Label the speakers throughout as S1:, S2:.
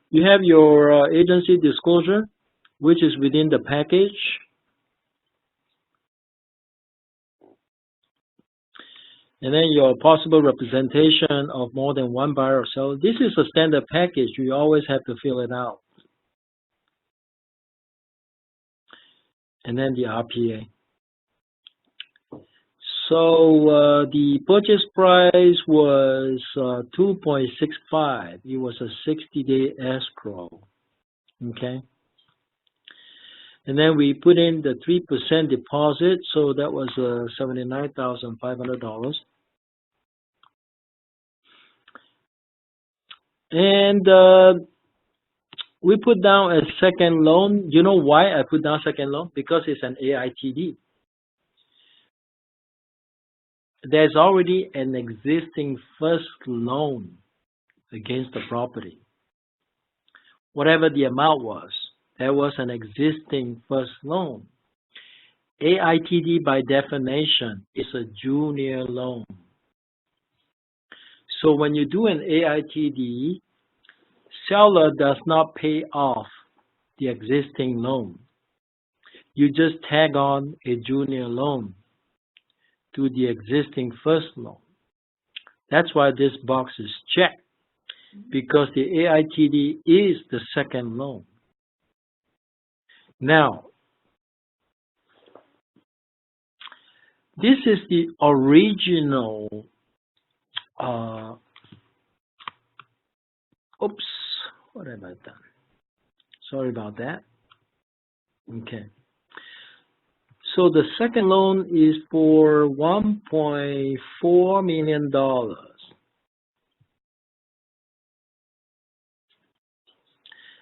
S1: You have your agency disclosure, which is within the package. And then your possible representation of more than one buyer or seller. This is a standard package. You always have to fill it out. And then the RPA. So the purchase price was 2.65. It was a 60-day escrow. Okay. And then we put in the 3% deposit, so that was $79,500. And we put down a second loan. You know why I put down second loan? Because it's an AITD. There's already an existing first loan against the property. Whatever the amount was, there was an existing first loan. AITD by definition is a junior loan. So when you do an AITD, seller does not pay off the existing loan. You just tag on a junior loan to the existing first loan. That's why this box is checked, because the AITD is the second loan. Now, this is the original, oops, what have I done? Sorry about that. Okay. So the second loan is for $1.4 million.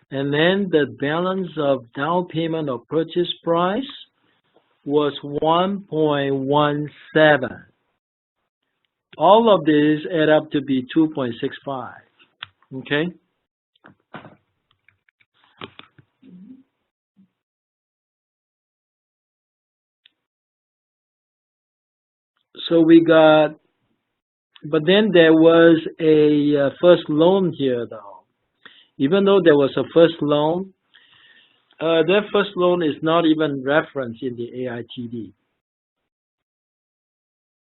S1: And then the balance of down payment or purchase price was 1.17. All of this add up to be 2.65. Okay? So we got, but then there was a first loan here though. Even though there was a first loan, that first loan is not even referenced in the AITD.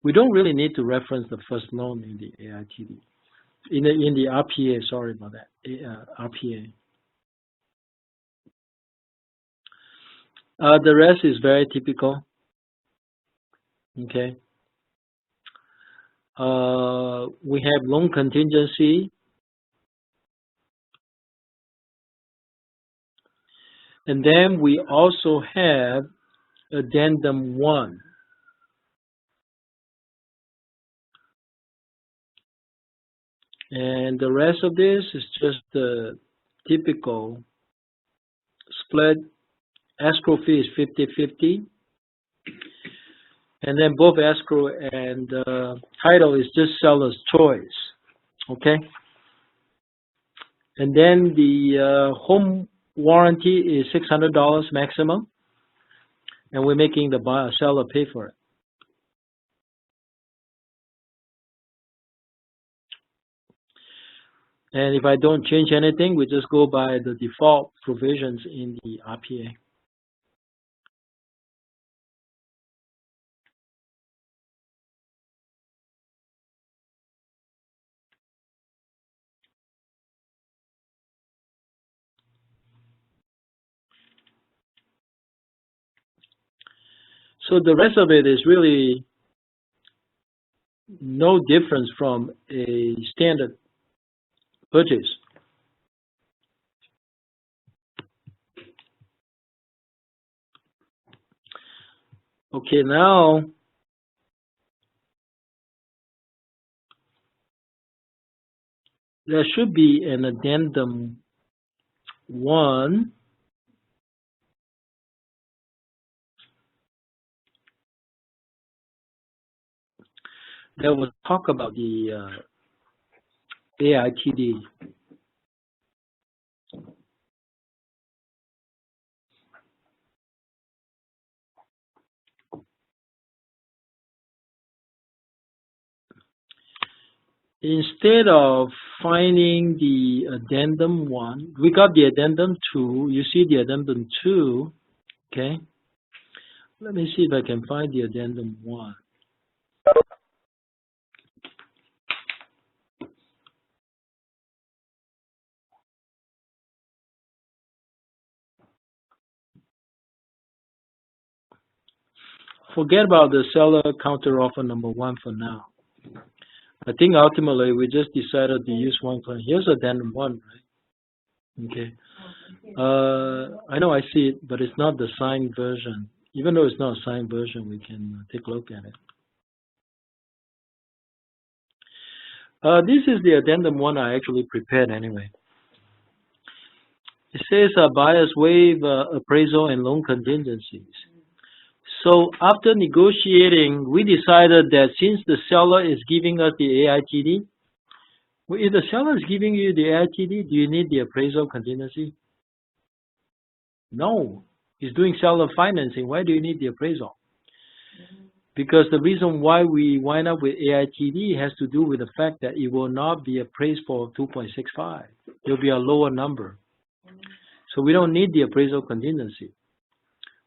S1: We don't really need to reference the first loan in the AITD. In the RPA, sorry about that, RPA. The rest is very typical. Okay. We have loan contingency. And then we also have addendum 1. And the rest of this is just the typical split. Escrow fee is 50-50. And then both escrow and title is just seller's choice. Okay? And then the home warranty is $600 maximum. And we're making the buyer, seller pay for it. And if I don't change anything, we just go by the default provisions in the RPA. So the rest of it is really no difference from a standard purchase. Okay, now there should be an addendum 1. That will talk about the AITD. Instead of finding the addendum 1. We got the addendum 2. You see the addendum 2, okay? Let me see if I can find the addendum 1. Forget about the seller counteroffer number 1 for now. I think ultimately we just decided to use one client. Here's addendum 1, right? Okay. I know I see it, but it's not the signed version. Even though it's not a signed version, we can take a look at it. This is the addendum 1 I actually prepared anyway. It says buyers waive appraisal and loan contingencies. So after negotiating, we decided that since the seller is giving us the AITD, well, if the seller is giving you the AITD, do you need the appraisal contingency? No. He's doing seller financing. Why do you need the appraisal? Because the reason why we wind up with AITD has to do with the fact that it will not be appraised for 2.65. It will be a lower number. So we don't need the appraisal contingency.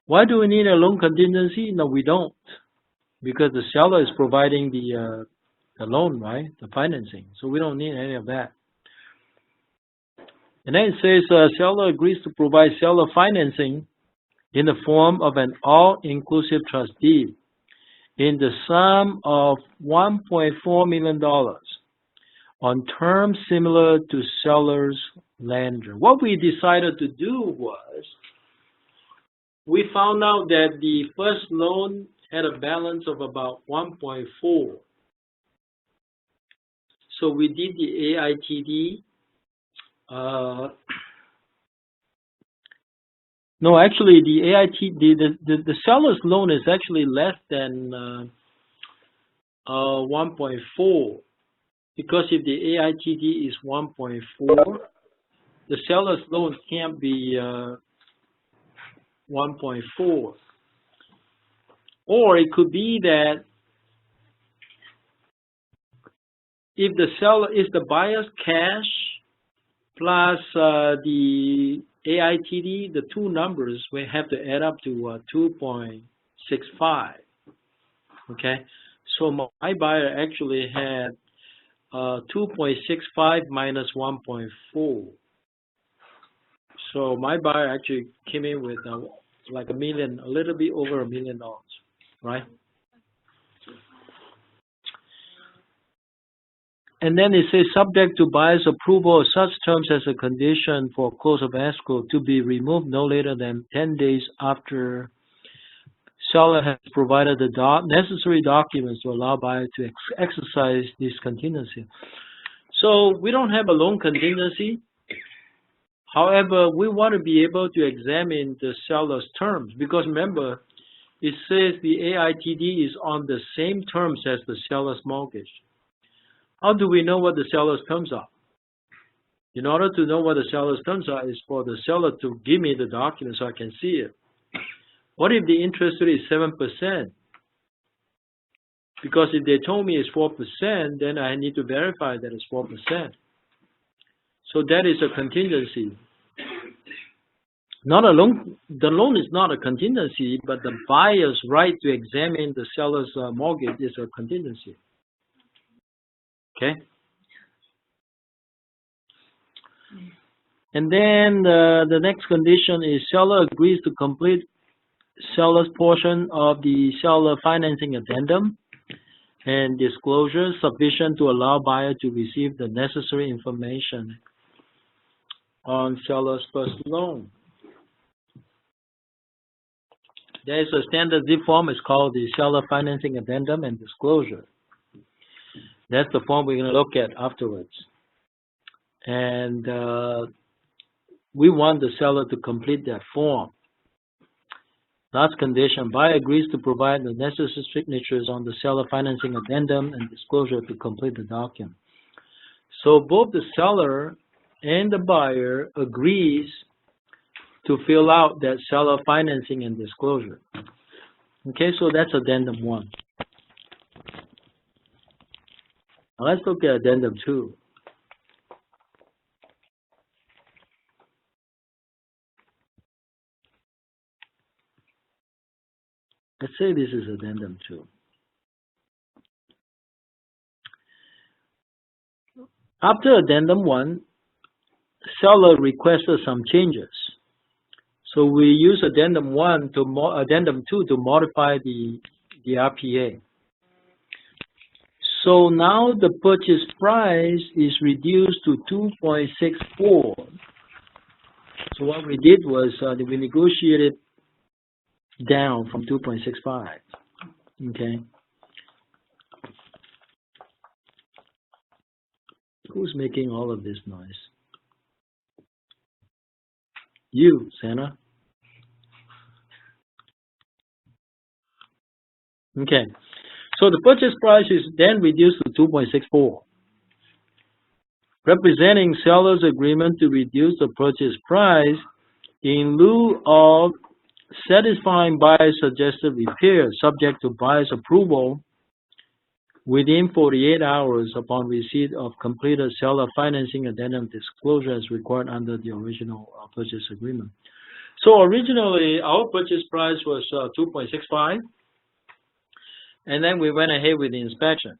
S1: Why do we need a loan contingency? No, we don't. Because the seller is providing the loan, right? The financing. So we don't need any of that. And then it says seller agrees to provide seller financing in the form of an all-inclusive trust deed in the sum of $1.4 million on terms similar to seller's lender. What we decided to do was we found out that the first loan had a balance of about 1.4. So we did the AITD. No, actually, the the seller's loan is actually less than 1.4, because if the AITD is 1.4, the seller's loan can't be 1.4. Or it could be that if the seller is the buyer's cash plus the AITD, the two numbers will have to add up to 2.65. Okay, so my buyer actually had 2.65 minus 1.4. So my buyer actually came in with like a little bit over $1 million, right? And then it says subject to buyer's approval of such terms as a condition for close of escrow to be removed no later than 10 days after seller has provided the necessary documents to allow buyer to exercise this contingency. So we don't have a loan contingency. However, we want to be able to examine the seller's terms, because remember, it says the AITD is on the same terms as the seller's mortgage. How do we know what the seller's terms are? In order to know what the seller's terms are is for the seller to give me the document so I can see it. What if the interest rate is 7%? Because if they told me it's 4%, then I need to verify that it's 4%. So that is a contingency. Not a loan. The loan is not a contingency, but the buyer's right to examine the seller's mortgage is a contingency. Okay. And then the next condition is seller agrees to complete seller's portion of the seller financing addendum and disclosure sufficient to allow buyer to receive the necessary information on seller's first loan. There is a standard zip form. It's called the seller financing addendum and disclosure. That's the form we're going to look at afterwards. And we want the seller to complete that form. Last condition, buyer agrees to provide the necessary signatures on the seller financing addendum and disclosure to complete the document. So both the seller and the buyer agrees to fill out that seller financing and disclosure. Okay, so that's addendum 1. Now let's look at addendum 2. Let's say this is addendum 2. After addendum 1, seller requested some changes. So we use addendum 2 to modify the RPA. So now the purchase price is reduced to 2.64. So what we did was we negotiated down from 2.65. Okay. Who's making all of this noise? You, Santa. Okay. So the purchase price is then reduced to 2.64, representing seller's agreement to reduce the purchase price in lieu of satisfying buyer's suggested repair subject to buyer's approval within 48 hours upon receipt of completed seller financing addendum disclosure as required under the original purchase agreement. So originally our purchase price was 2.65, and then we went ahead with the inspection.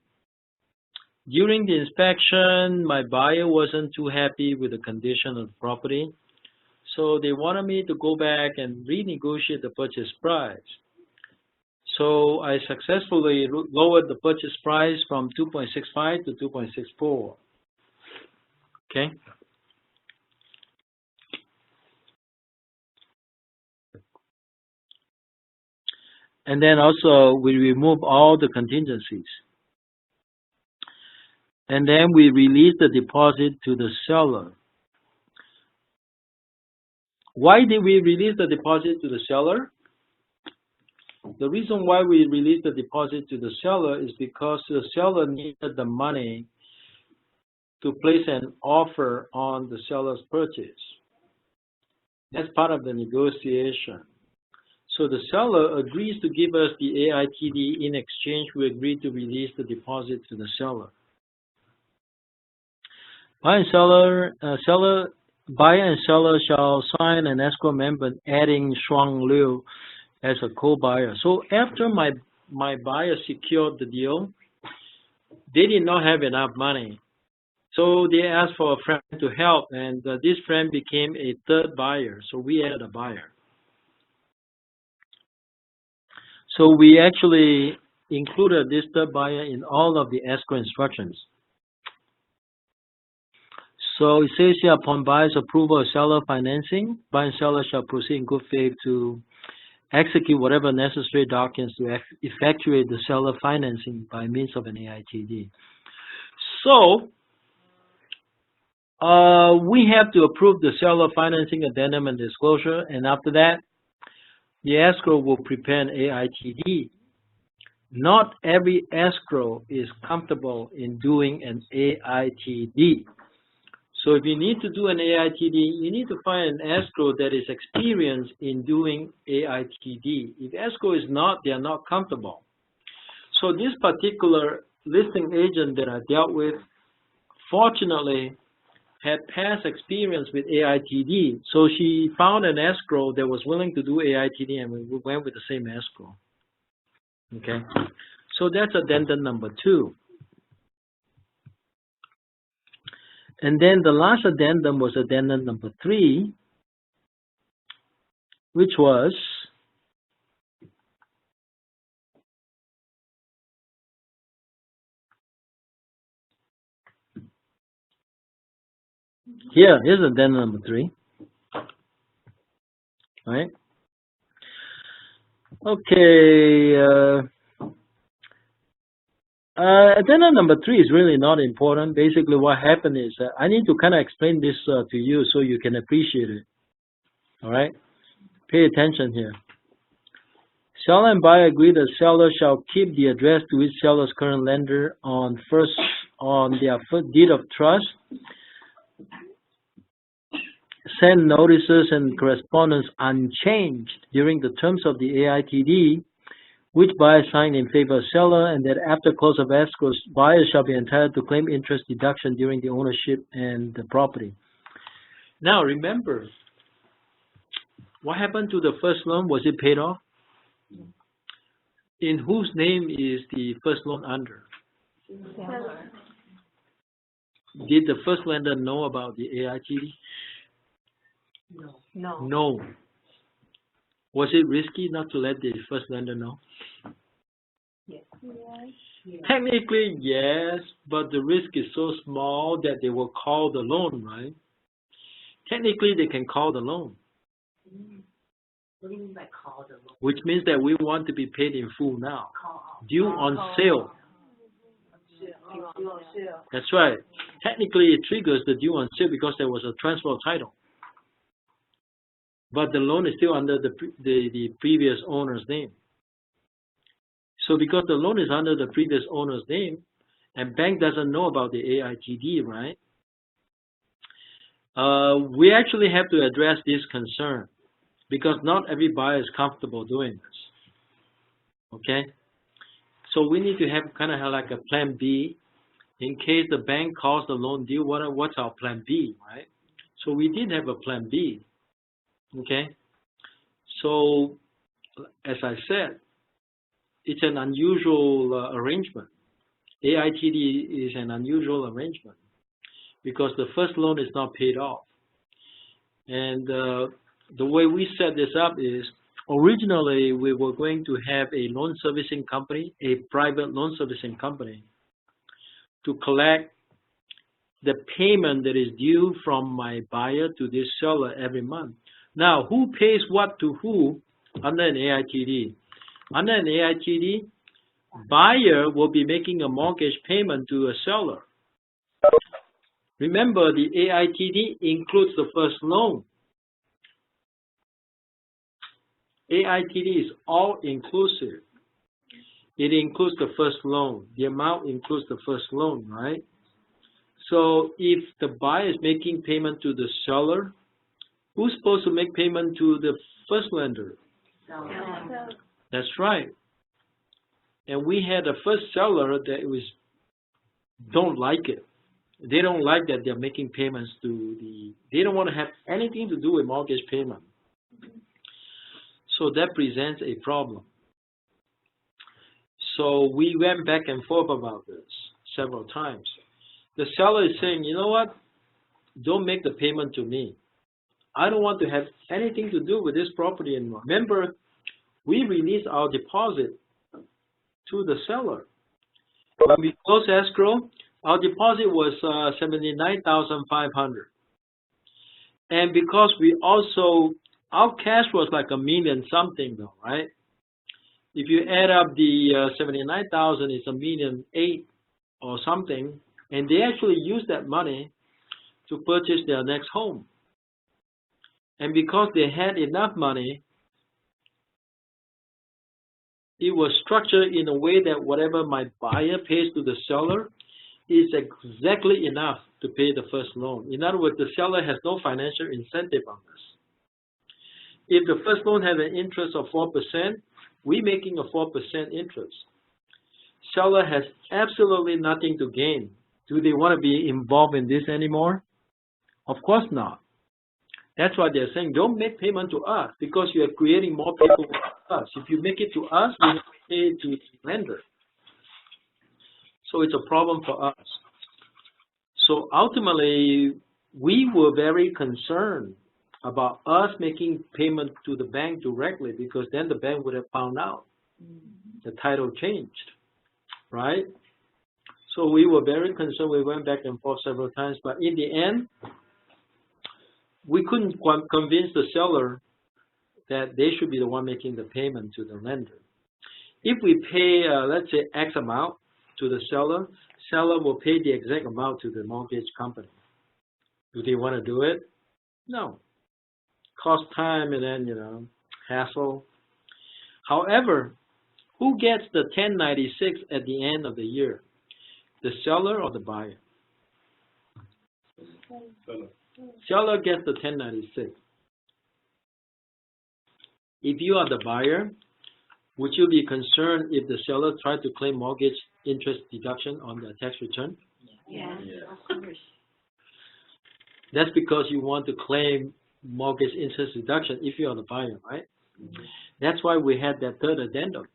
S1: During the inspection, my buyer wasn't too happy with the condition of the property, so they wanted me to go back and renegotiate the purchase price. So I successfully lowered the purchase price from 2.65 to 2.64. Okay. And then also we remove all the contingencies. And then we release the deposit to the seller. Why did we release the deposit to the seller? The reason why we released the deposit to the seller is because the seller needed the money to place an offer on the seller's purchase. That's part of the negotiation. So the seller agrees to give us the AITD. In exchange, we agree to release the deposit to the seller. Buyer and seller shall sign an escrow amendment adding Shuang Liu as a co-buyer. So after my buyer secured the deal, they did not have enough money. So they asked for a friend to help, and this friend became a third buyer. So we added a buyer. So we actually included this third buyer in all of the escrow instructions. So it says here, upon buyer's approval of seller financing, buyer and seller shall proceed in good faith to execute whatever necessary documents to effectuate the seller financing by means of an AITD. So we have to approve the seller financing addendum and disclosure, and after that, the escrow will prepare an AITD. Not every escrow is comfortable in doing an AITD. So if you need to do an AITD, you need to find an escrow that is experienced in doing AITD. If escrow is not, they are not comfortable. So this particular listing agent that I dealt with, fortunately, had past experience with AITD. So she found an escrow that was willing to do AITD, and we went with the same escrow. Okay, so that's addendum number 2. And then the last addendum was addendum number 3, which was here's addendum number 3. All right. Okay. Addendum number 3 is really not important. Basically, what happened is I need to kind of explain this to you so you can appreciate it. All right. Pay attention here. Seller and buyer agree the seller shall keep the address to each seller's current lender on their deed of trust. Send notices and correspondence unchanged during the terms of the AITD, which buyer signed in favor of seller, and that after close of escrow, buyer shall be entitled to claim interest deduction during the ownership and the property. Now remember, what happened to the first loan? Was it paid off? In whose name is the first loan under?
S2: Seller.
S1: Did the first lender know about the AITD?
S2: No.
S1: No. Was it risky not to let the first lender know?
S2: Yes.
S1: Technically, yes, but the risk is so small that they will call the loan, right? Technically, they can call the loan.
S2: What do you mean by call the loan?
S1: Which means that we want to be paid in full now.
S2: Call.
S1: Due on sale.
S2: Due on sale.
S1: That's right. Technically, it triggers the due on sale because there was a transfer of title. But the loan is still under the previous owner's name. So because the loan is under the previous owner's name, and bank doesn't know about the AITD, right? We actually have to address this concern because not every buyer is comfortable doing this. Okay? So we need to have kind of like a plan B in case the bank calls the loan due. What's our plan B, right? So we did have a plan B. Okay? So, as I said, it's an unusual arrangement. AITD is an unusual arrangement because the first loan is not paid off. And the way we set this up is originally we were going to have a loan servicing company, a private loan servicing company, to collect the payment that is due from my buyer to this seller every month. Now, who pays what to who under an AITD? Under an AITD, buyer will be making a mortgage payment to a seller. Remember, the AITD includes the first loan. AITD is all inclusive. It includes the first loan. The amount includes the first loan, right? So if the buyer is making payment to the seller, who's supposed to make payment to the first lender?
S2: Seller.
S1: That's right. And we had a first seller that don't like it. They don't like that they're making payments to they don't want to have anything to do with mortgage payment. So that presents a problem. So we went back and forth about this several times. The seller is saying, you know what? Don't make the payment to me. I don't want to have anything to do with this property anymore. Remember, we released our deposit to the seller. When we closed escrow, our deposit was $79,500. And because we also, our cash was like $1 million something though, right? If you add up the 79,000, it's $1.8 million or something, and they actually used that money to purchase their next home. And because they had enough money, it was structured in a way that whatever my buyer pays to the seller is exactly enough to pay the first loan. In other words, the seller has no financial incentive on this. If the first loan has an interest of 4%, we're making a 4% interest. Seller has absolutely nothing to gain. Do they want to be involved in this anymore? Of course not. That's why they're saying, don't make payment to us because you are creating more paperwork for us. If you make it to us, we have to pay it to the lender. So it's a problem for us. So ultimately, we were very concerned about us making payment to the bank directly because then the bank would have found out the title changed, right? So we were very concerned. We went back and forth several times, but in the end, we couldn't convince the seller that they should be the one making the payment to the lender. If we pay, let's say, X amount to the seller, seller will pay the exact amount to the mortgage company. Do they want to do it? No. Cost time and then, hassle. However, who gets the 1096 at the end of the year? The seller or the buyer?
S3: Seller.
S1: Seller gets the 1096. If you are the buyer, would you be concerned if the seller tried to claim mortgage interest deduction on their tax return?
S2: Yes.
S3: Yeah.
S2: Of course.
S1: That's because you want to claim mortgage interest deduction if you are the buyer, right? That's why we had that third addendum.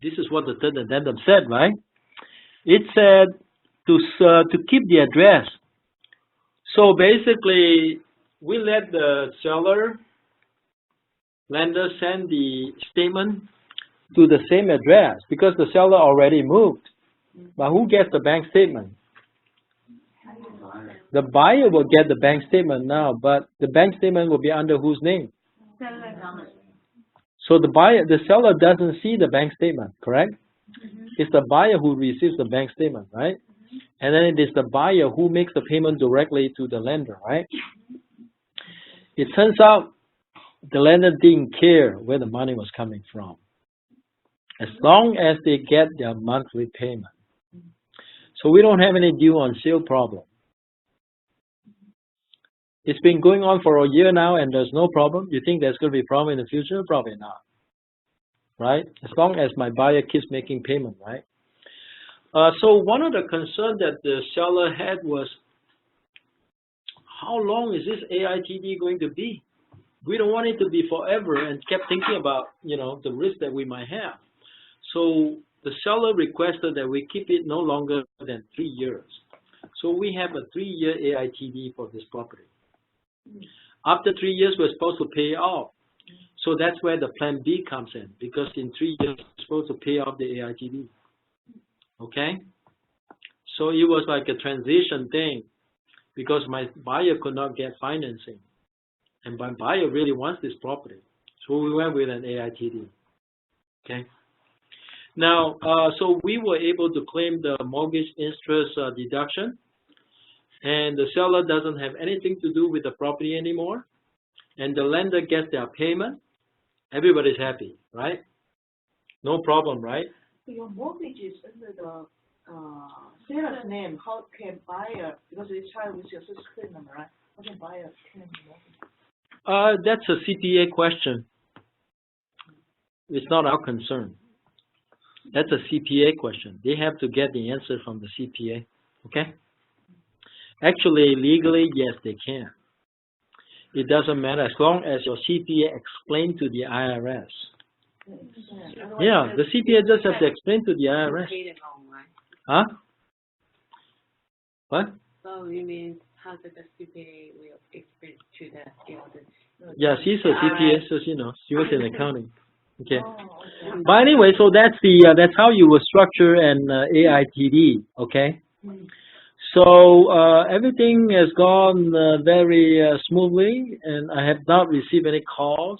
S1: This is what the third addendum said, right? It said to keep the address. So basically, we let the lender send the statement to the same address because the seller already moved. But who gets the bank statement? The buyer will get the bank statement now, but the bank statement will be under whose name? So the seller doesn't see the bank statement, correct? It's the buyer who receives the bank statement, right? And then it is the buyer who makes the payment directly to the lender, right? It turns out the lender didn't care where the money was coming from, as long as they get their monthly payment. So we don't have any due on sale problem. It's been going on for a year now and there's no problem. You think there's going to be a problem in the future? Probably not, right? As long as my buyer keeps making payment, right? So one of the concerns that the seller had was, how long is this AITD going to be? We don't want it to be forever, and kept thinking about, the risk that we might have. So the seller requested that we keep it no longer than 3 years. So we have a 3-year AITD for this property. After 3 years, we're supposed to pay off. So that's where the plan B comes in, because in 3 years, we're supposed to pay off the AITD. Okay? So it was like a transition thing, because my buyer could not get financing. And my buyer really wants this property. So we went with an AITD. Okay? Now, so we were able to claim the mortgage interest deduction. And the seller doesn't have anything to do with the property anymore. And the lender gets their payment. Everybody's happy, right? No problem, right?
S2: Your mortgage is under the seller's name. How can buyer, because it's filed with your social security number, right? How can buyer claim mortgage?
S1: That's a CPA question. It's not our concern. That's a CPA question. They have to get the answer from the CPA, okay? Actually, legally, yes, they can. It doesn't matter as long as your CPA explained to the IRS. Yeah, the CPA just has to explain to the IRS. Huh? What?
S3: So you mean how the CPA will explain to the
S1: Yeah, she's a CPA, so she was in accounting. Okay. But anyway, so that's how you will structure an AITD. Okay. So everything has gone very smoothly, and I have not received any calls.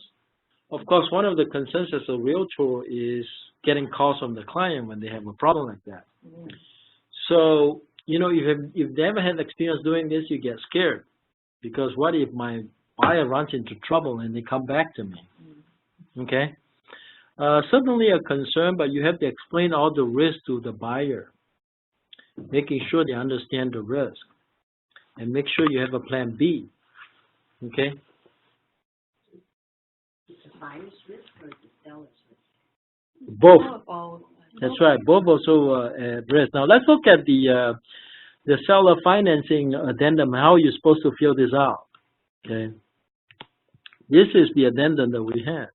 S1: Of course, one of the concerns as a realtor is getting calls from the client when they have a problem like that. So, if they ever had experience doing this, you get scared. Because what if my buyer runs into trouble and they come back to me? Okay? Certainly a concern, but you have to explain all the risks to the buyer, making sure they understand the risk, and make sure you have a plan B. Okay?
S2: It's the buyer's risk or the seller's risk?
S1: Both. That's right. Both also at risk. Now let's look at the seller financing addendum. How you're supposed to fill this out. Okay. This is the addendum that we have.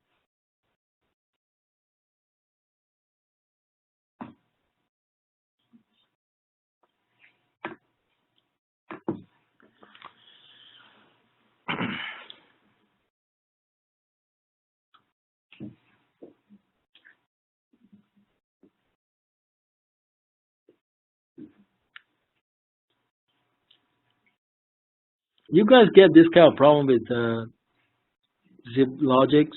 S1: You guys get this kind of problem with Ziplogics?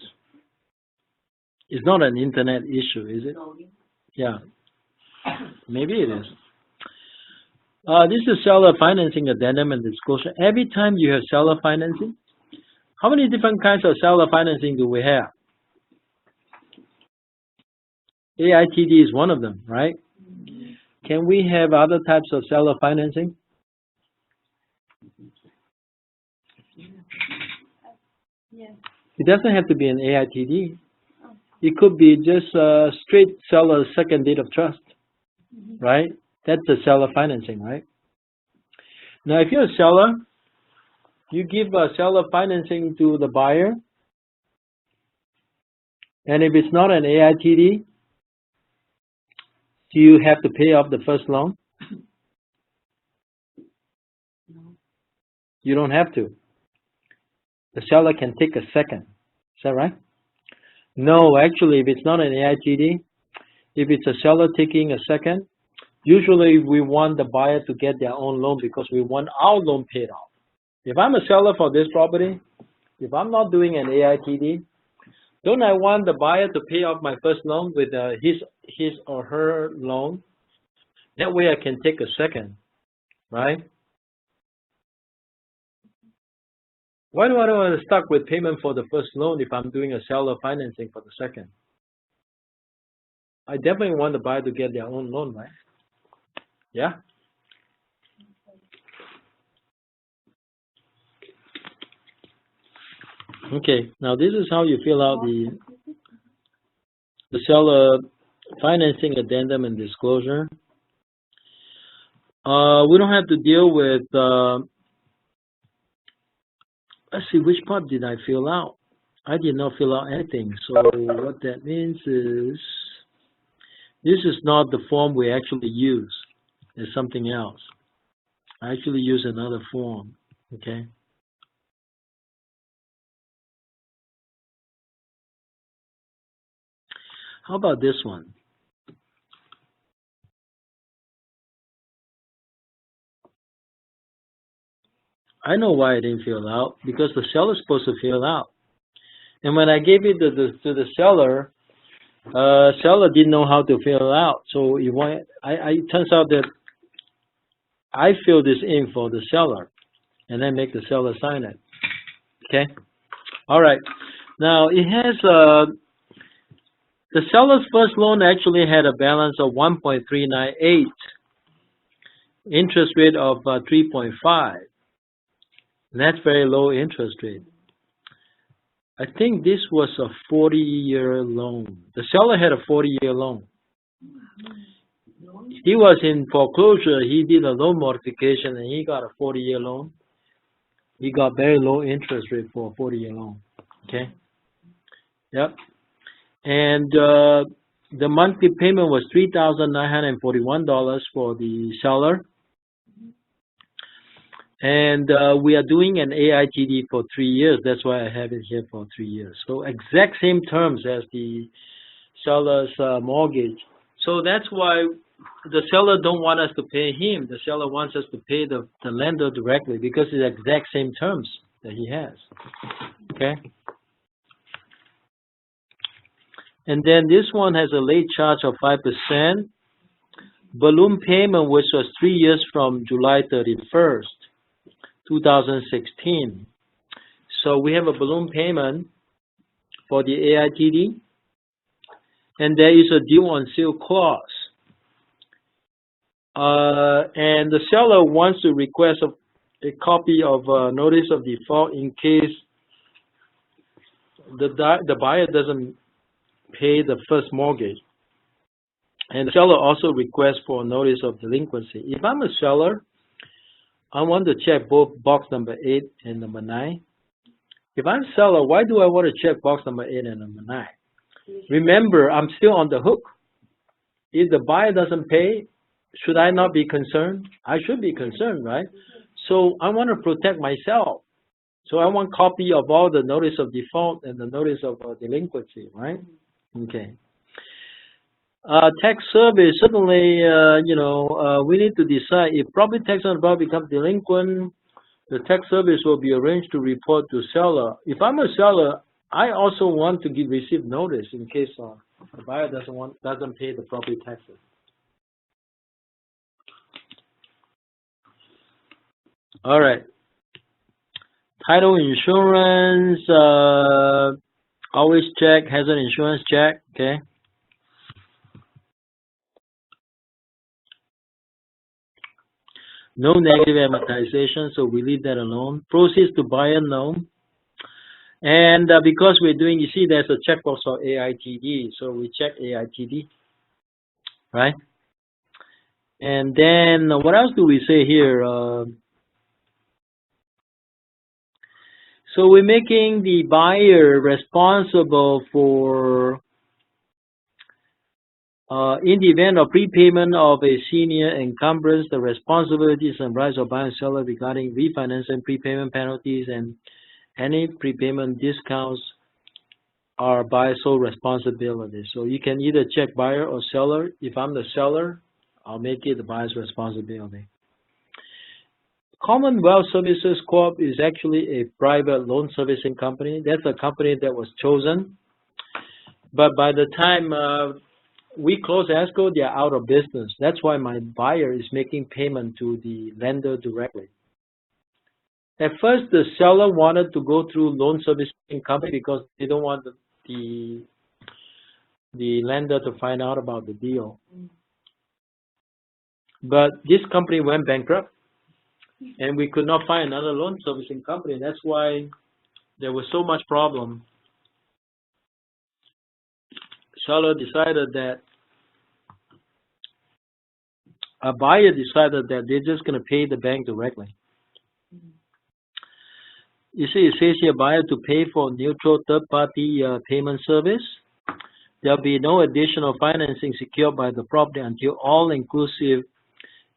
S1: It's not an internet issue, is it? Yeah. Maybe it is. This is seller financing addendum and disclosure. Every time you have seller financing, how many different kinds of seller financing do we have? AITD is one of them, right? Can we have other types of seller financing?
S3: Yes.
S1: It doesn't have to be an AITD. It could be just a straight seller second deed of trust, right? That's the seller financing, right? Now, if you're a seller, you give a seller financing to the buyer, and if it's not an AITD, Do you have to pay off the first loan?
S3: No.
S1: You don't have to. The seller can take a second. Is that right? No, actually, if it's not an AITD, if it's a seller taking a second, usually we want the buyer to get their own loan because we want our loan paid off. If I'm a seller for this property, if I'm not doing an AITD, don't I want the buyer to pay off my first loan with his or her loan? That way I can take a second, right? Why do I want to stuck with payment for the first loan if I'm doing a seller financing for the second? I definitely want the buyer to get their own loan, right? Yeah? Okay, now this is how you fill out the seller financing addendum and disclosure. We don't have to deal with, let's see, which part did I fill out? I did not fill out anything. So what that means is, this is not the form we actually use. It's something else. I actually use another form, okay? How about this one? I know why I didn't fill out, because the seller's supposed to fill out. And when I gave it to the seller, seller didn't know how to fill it out. So it turns out that I fill this in for the seller, and then make the seller sign it. Okay? All right. Now, it has, the seller's first loan actually had a balance of 1.398, interest rate of 3.5. And that's very low interest rate. I think this was a 40-year loan. The seller had a 40-year loan. He was in foreclosure. He did a loan modification, and he got a 40-year loan. He got very low interest rate for a 40-year loan. Okay? Yep. And the monthly payment was $3,941 for the seller. And we are doing an AITD for 3 years. That's why I have it here for 3 years. So exact same terms as the seller's mortgage. So that's why the seller don't want us to pay him. The seller wants us to pay the lender directly because it's the exact same terms that he has. Okay? And then this one has a late charge of 5%. Balloon payment, which was 3 years from July 31st. 2016. So we have a balloon payment for the AITD, and there is a due on sale clause. And the seller wants to request a copy of notice of default in case the buyer doesn't pay the first mortgage. And the seller also requests for a notice of delinquency. If I'm a seller, I want to check both box number 8 and number 9. If I'm a seller, why do I want to check box number 8 and number 9? Remember, I'm still on the hook. If the buyer doesn't pay, should I not be concerned? I should be concerned, right? So I want to protect myself. So I want a copy of all the notice of default and the notice of delinquency, right? Okay. Tax service, certainly, we need to decide if property tax on the property becomes delinquent, the tax service will be arranged to report to seller. If I'm a seller, I also want to receive notice in case the buyer doesn't pay the property taxes. All right. Title insurance, always check hazard insurance check. Okay. No negative amortization, so we leave that alone. Proceeds to buyer, no. And because we're doing, you see there's a checkbox for AITD, so we check AITD, right? And then what else do we say here? So we're making the buyer responsible for In the event of prepayment of a senior encumbrance, the responsibilities and rights of buyer and seller regarding refinancing, prepayment penalties, and any prepayment discounts are buyer's sole responsibility. So you can either check buyer or seller. If I'm the seller, I'll make it the buyer's responsibility. Commonwealth Services Corp is actually a private loan servicing company. That's a company that was chosen. But by the time we close escrow, they're out of business. That's why my buyer is making payment to the lender directly. At first, the seller wanted to go through loan servicing company because they don't want the lender to find out about the deal. But this company went bankrupt, and we could not find another loan servicing company. That's why there was so much problem. Seller decided that, a buyer decided that they're just going to pay the bank directly. You see, it says here, buyer to pay for neutral third-party payment service. There'll be no additional financing secured by the property until all-inclusive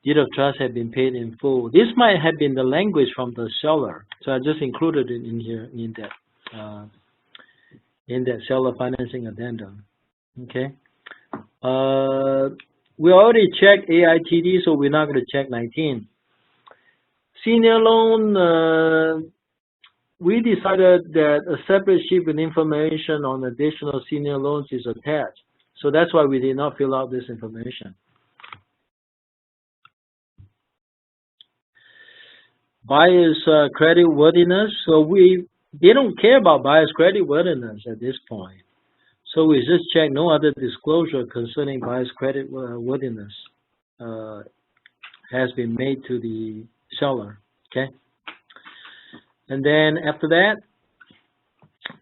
S1: deed of trust have been paid in full. This might have been the language from the seller, so I just included it in here in that seller financing addendum. Okay. We already checked AITD, so we're not going to check 19. Senior loan. We decided that a separate sheet with information on additional senior loans is attached. So that's why we did not fill out this information. Buyer's creditworthiness. So they don't care about buyer's creditworthiness at this point. So we just check no other disclosure concerning buyer's creditworthiness has been made to the seller. Okay. And then after that,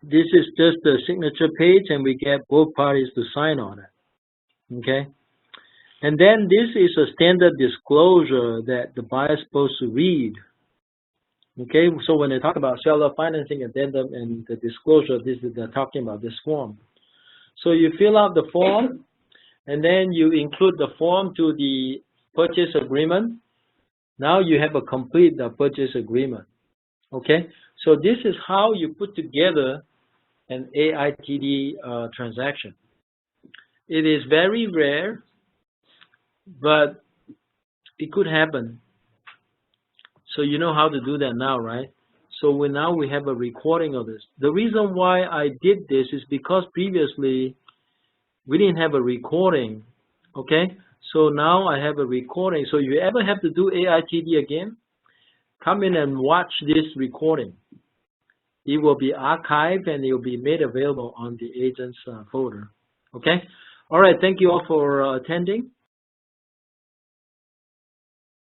S1: this is just the signature page, and we get both parties to sign on it. Okay? And then this is a standard disclosure that the buyer is supposed to read. Okay? So when they talk about seller financing addendum and the disclosure, they're talking about this form. So you fill out the form, and then you include the form to the purchase agreement. Now you have a complete purchase agreement. Okay, so this is how you put together an AITD transaction. It is very rare, but it could happen. So you know how to do that now, right? So now we have a recording of this. The reason why I did this is because previously we didn't have a recording. Okay, so now I have a recording. So if you ever have to do AITD again, come in and watch this recording. It will be archived and it will be made available on the agent's folder. Okay? All right. Thank you all for attending.